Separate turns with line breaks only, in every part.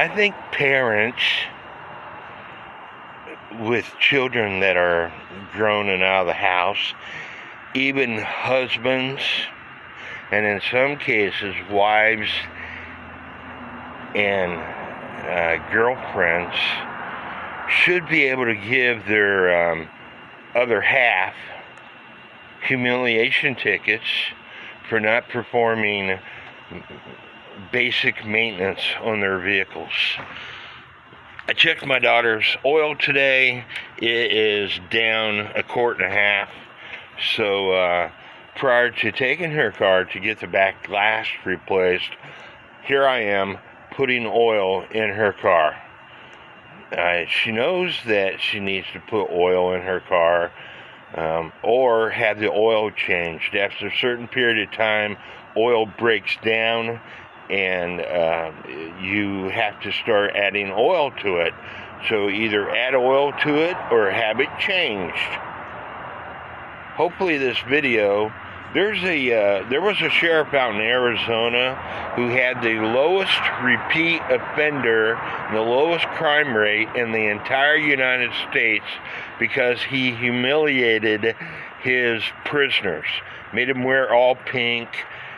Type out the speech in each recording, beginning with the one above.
I think parents with children that are grown and out of the house, even husbands, and in some cases wives and girlfriends, should be able to give their other half humiliation tickets for not performing basic maintenance on their vehicles. I checked my daughter's oil today. It is down 1.5 quarts. So prior to taking her car to get the back glass replaced, here I am putting oil in her car. She knows that she needs to put oil in her car or have the oil changed. After a certain period of time, oil breaks down and you have to start adding oil to it. So either add oil to it or have it changed. Hopefully this video, there was a sheriff out in Arizona who had the lowest repeat offender, the lowest crime rate in the entire United States because he humiliated his prisoners, made them wear all pink.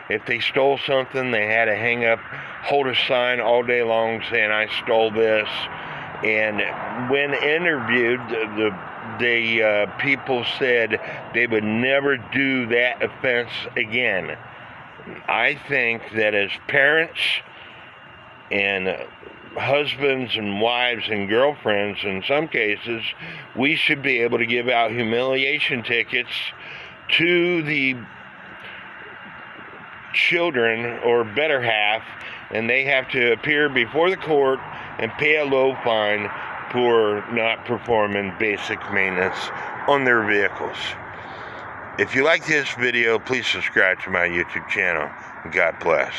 If they stole something, they had to hold a sign all day long saying, "I stole this." And when interviewed, the people said they would never do that offense again. I think that as parents and husbands and wives and girlfriends, in some cases, we should be able to give out humiliation tickets to the children or better half, and they have to appear before the court and pay a low fine for not performing basic maintenance on their vehicles. If you like this video, please subscribe to my YouTube channel. God bless.